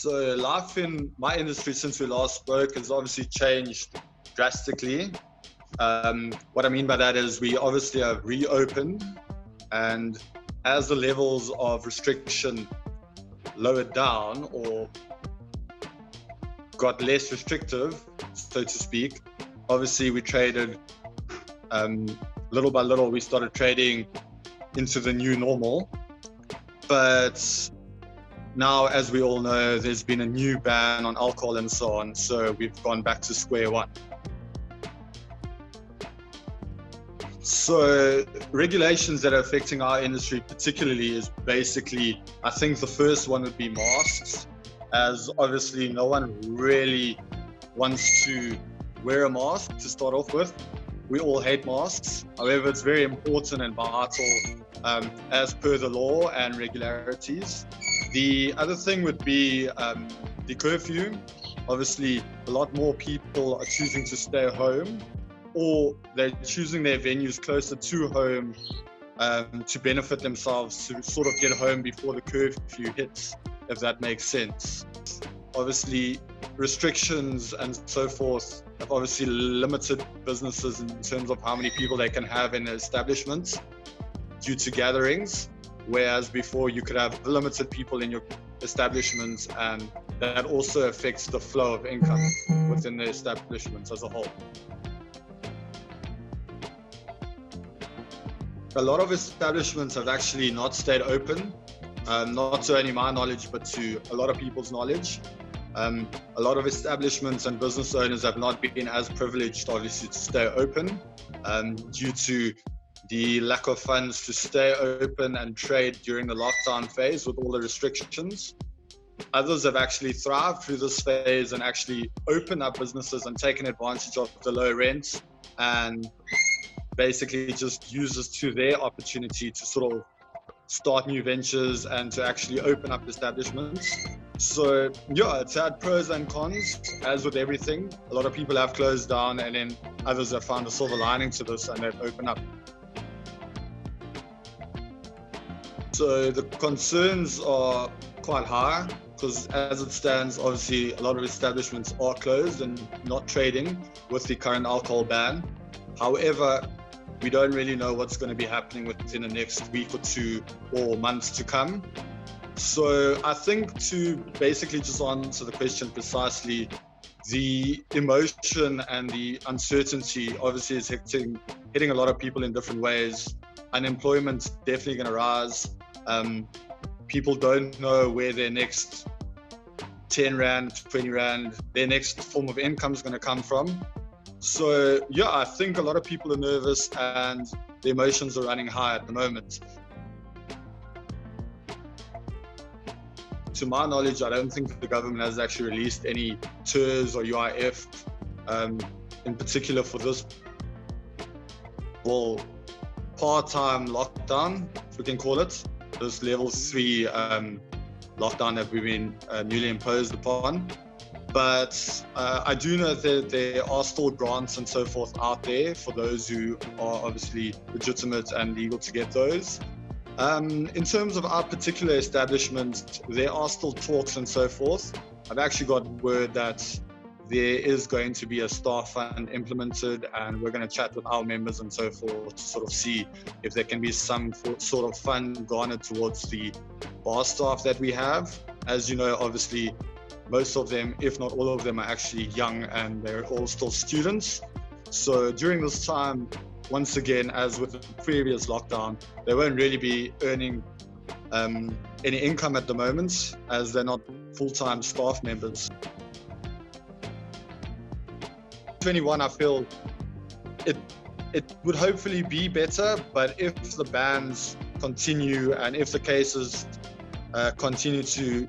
So life in my industry since we last spoke has obviously changed drastically. What I mean by that is we obviously have reopened, and as the levels of restriction lowered down or got less restrictive, so to speak, obviously we traded little by little. We started trading into the new normal, but now, as we all know, there's been a new ban on alcohol and so on, so we've gone back to square one. So regulations that are affecting our industry particularly is basically, I think the first one would be masks, as obviously no one really wants to wear a mask to start off with. We all hate masks. However, it's very important and vital as per the law and regularities. The other thing would be the curfew. Obviously, a lot more people are choosing to stay home, or they're choosing their venues closer to home to benefit themselves, to sort of get home before the curfew hits, if that makes sense. Obviously, restrictions and so forth have obviously limited businesses in terms of how many people they can have in establishments due to gatherings, whereas before you could have limited people in your establishments, and that also affects the flow of income within the establishments as a whole. A lot of establishments have actually not stayed open, not to only my knowledge, but to a lot of people's knowledge. A lot of establishments and business owners have not been as privileged, obviously, to stay open due to the lack of funds to stay open and trade during the lockdown phase with all the restrictions. Others have actually thrived through this phase and actually opened up businesses and taken advantage of the low rents, and basically just use this to their opportunity to sort of start new ventures and to actually open up establishments. So yeah, it's had pros and cons, as with everything. A lot of people have closed down, and then others have found a silver lining to this and they've opened up. So the concerns are quite high, because as it stands, obviously a lot of establishments are closed and not trading with the current alcohol ban. However, we don't really know what's going to be happening within the next week or two or months to come. So I think, to basically just answer the question precisely, the emotion and the uncertainty obviously is hitting a lot of people in different ways. Unemployment's definitely going to rise. People don't know where their next 10 Rand, 20 Rand, their next form of income is going to come from. So yeah, I think a lot of people are nervous and the emotions are running high at the moment. To my knowledge, I don't think the government has actually released any TERS or UIF in particular for this part-time lockdown, if we can call it, this level 3 lockdown that we've been newly imposed upon. But I do know that there are still grants and so forth out there for those who are obviously legitimate and legal to get those. In terms of our particular establishment, there are still talks and so forth. I've actually got word that there is going to be a staff fund implemented, and we're going to chat with our members and so forth to sort of see if there can be some sort of fund garnered towards the bar staff that we have. As you know, obviously, most of them, if not all of them, are actually young and they're all still students. So during this time, once again, as with the previous lockdown, they won't really be earning any income at the moment, as they're not full-time staff members. 21, I feel it would hopefully be better, but if the bans continue and if the cases continue to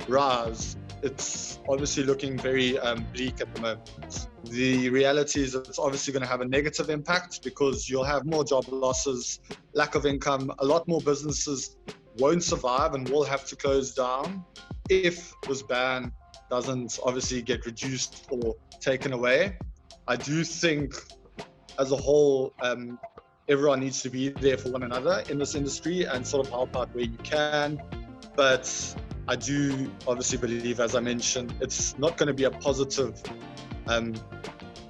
rise, it's obviously looking very bleak at the moment. The reality is that it's obviously going to have a negative impact, because you'll have more job losses, lack of income. A lot more businesses won't survive and will have to close down if this ban doesn't obviously get reduced or taken away. I do think as a whole, everyone needs to be there for one another in this industry and sort of help out where you can. But I do obviously believe, as I mentioned, it's not going to be a positive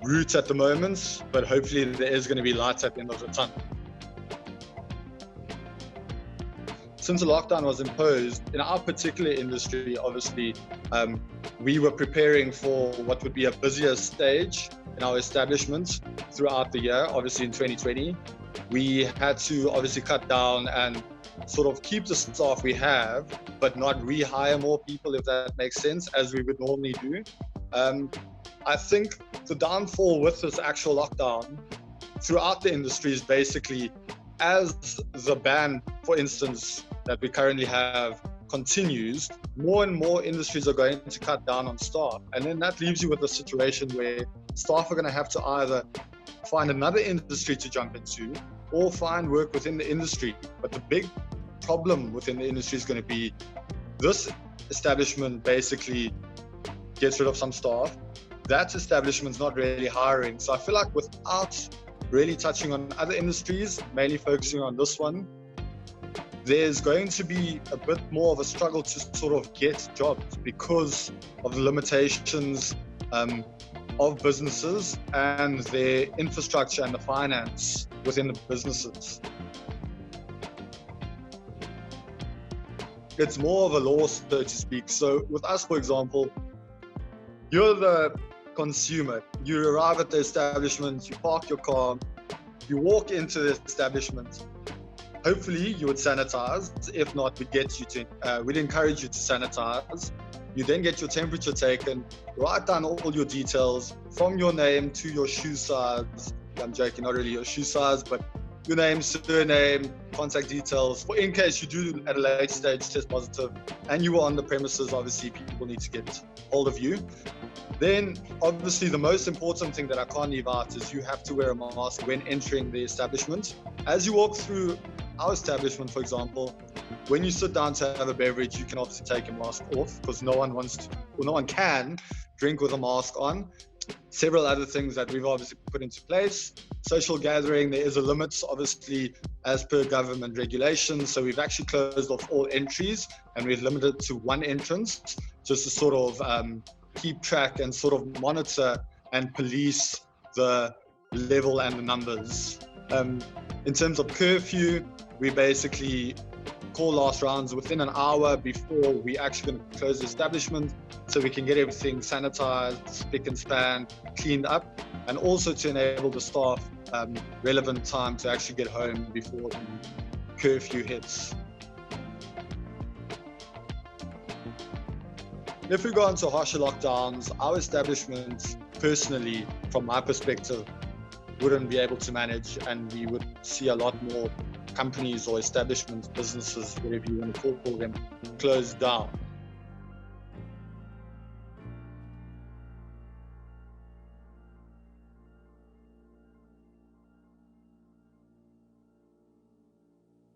route at the moment, but hopefully there is going to be light at the end of the tunnel. Since the lockdown was imposed, in our particular industry, obviously, we were preparing for what would be a busier stage in our establishments throughout the year. Obviously in 2020, we had to obviously cut down and sort of keep the staff we have, but not rehire more people, if that makes sense, as we would normally do. I think the downfall with this actual lockdown throughout the industry is basically, as the ban, for instance, that we currently have continues, more and more industries are going to cut down on staff. And then that leaves you with a situation where staff are going to have to either find another industry to jump into or find work within the industry. But the big problem within the industry is going to be this establishment basically gets rid of some staff. That establishment's not really hiring. So I feel like without really touching on other industries, mainly focusing on this one, there's going to be a bit more of a struggle to sort of get jobs because of the limitations of businesses and their infrastructure and the finance within the businesses. It's more of a loss, so to speak. So with us, for example, you're the consumer. You arrive at the establishment, you park your car, you walk into the establishment. Hopefully you would sanitize. If not, we'd encourage you to sanitize. You then get your temperature taken, write down all your details from your name to your shoe size. I'm joking, not really your shoe size, but your name, surname, contact details. For in case you do at a later stage test positive and you are on the premises, obviously people need to get hold of you. Then obviously the most important thing that I can't leave out is you have to wear a mask when entering the establishment. As you walk through our establishment, for example, when you sit down to have a beverage, you can obviously take your mask off because no one can drink with a mask on. Several other things that we've obviously put into place. Social gathering, there is a limit, obviously, as per government regulations. So we've actually closed off all entries and we've limited to one entrance just to sort of keep track and sort of monitor and police the level and the numbers. In terms of curfew, we basically call last rounds within an hour before we actually going to close the establishment so we can get everything sanitized, spick and span, cleaned up, and also to enable the staff relevant time to actually get home before the curfew hits. If we go on to harsher lockdowns, our establishment, personally, from my perspective, wouldn't be able to manage, and we would see a lot more companies or establishments, businesses, whatever you want to call them, closed down.